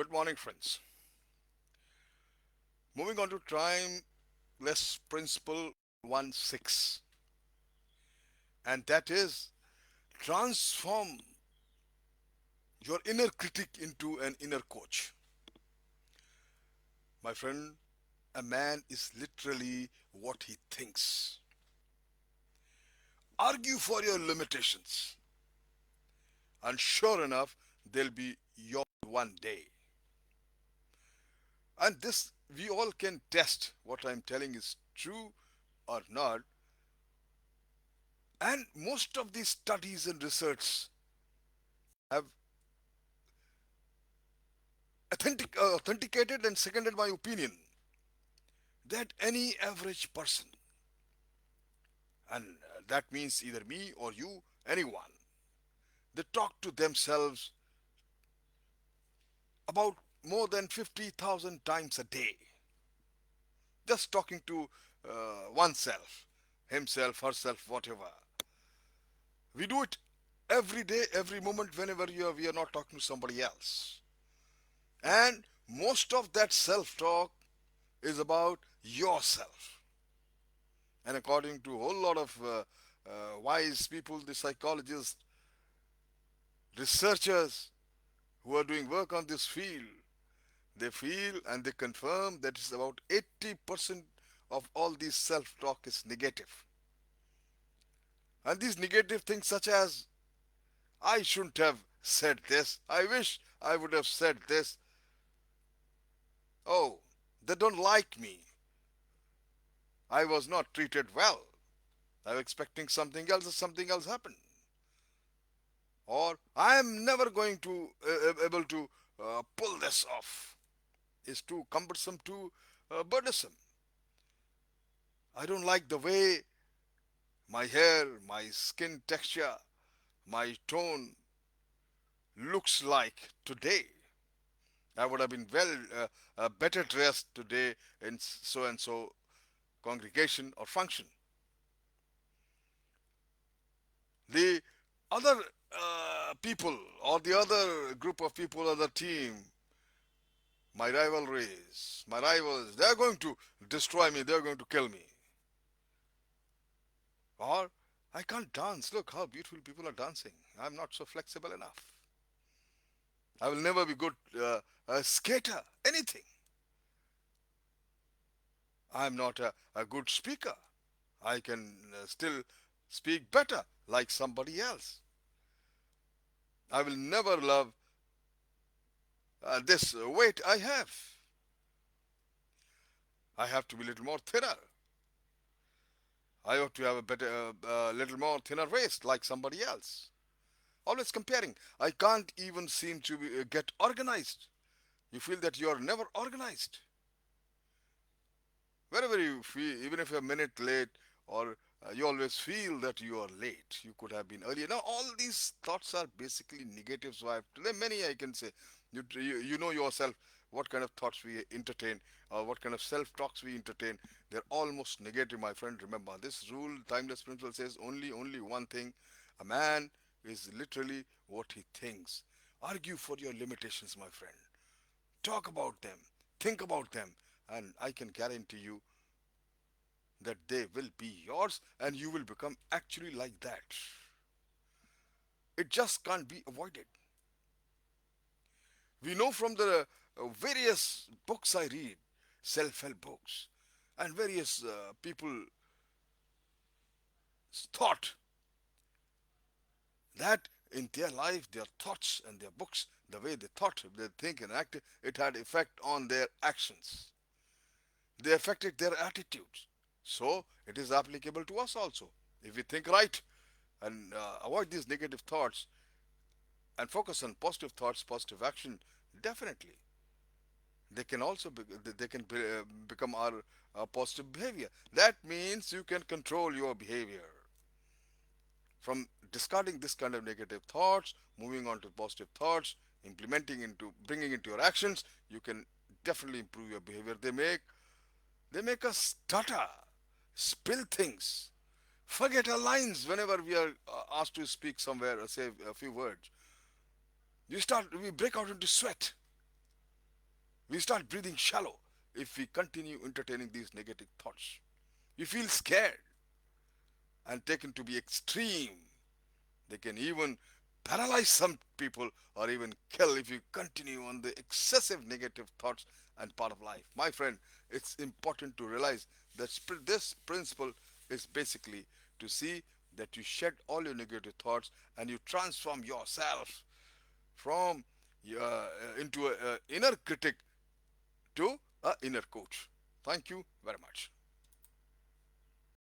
Good morning, friends. Moving on to timeless principle 116, and that is transform your inner critic into an inner coach. My friend, a man is literally what he thinks. Argue for your limitations, and sure enough, they'll be yours one day. And this, we all can test what I'm telling is true or not. And most of these studies and research have authenticated and seconded my opinion that any average person, and that means either me or you, anyone, they talk to themselves about more than 50,000 times a day. Just talking to oneself, himself, herself, whatever. We do it every day, every moment, whenever we are not talking to somebody else. And most of that self talk is about yourself. And according to a whole lot of wise people, the psychologists, researchers who are doing work on this field, they feel and they confirm that it's about 80% of all this self-talk is negative. And these negative things such as, I shouldn't have said this, I wish I would have said this, oh, they don't like me, I was not treated well, I was expecting something else, something else happened. Or I am never going to able to pull this off. It's too cumbersome, too burdensome. I don't like the way my hair, my skin texture, my tone looks like today. I would have been better dressed today in so and so congregation or function. The other people or the other group of people, other team, my rivals, they're going to destroy me, they're going to kill me. Or, I can't dance, look how beautiful people are dancing, I'm not so flexible enough. I will never be good a skater, anything. I'm not a good speaker. I can still speak better like somebody else. I will never love this weight I have. I have to be a little more thinner. I ought to have a better, little more thinner waist like somebody else. Always comparing. I can't even seem to get organized. You feel that you are never organized. Wherever you feel, even if you're a minute late, or you always feel that you are late, you could have been earlier. Now, all these thoughts are basically negative. So, there are many I can say. You know yourself what kind of thoughts we entertain, or what kind of self talks we entertain. They're almost negative, my friend. Remember, this rule, timeless principle says only one thing: a man is literally what he thinks. Argue for your limitations, my friend. Talk about them, think about them, and I can guarantee you that they will be yours and you will become actually like that. It just can't be avoided. We know from the various books I read, self help books, and various people thought that in their life, their thoughts and their books, the way they thought, they think and act, it had effect on their actions. They affected their attitudes. So it is applicable to us also. If we think right and avoid these negative thoughts and focus on positive thoughts, positive action, definitely they can also become our positive behavior. That means you can control your behavior from discarding this kind of negative thoughts, moving on to positive thoughts, implementing into bringing into your actions. You can definitely improve your behavior. They make us stutter, spill things, forget our lines whenever we are asked to speak somewhere or say a few words. We break out into sweat. We start breathing shallow if we continue entertaining these negative thoughts. You feel scared and taken to be extreme. They can even paralyze some people or even kill if you continue on the excessive negative thoughts and part of life. My friend, it's important to realize that this principle is basically to see that you shed all your negative thoughts and you transform yourself from into an inner critic to an inner coach. Thank you very much.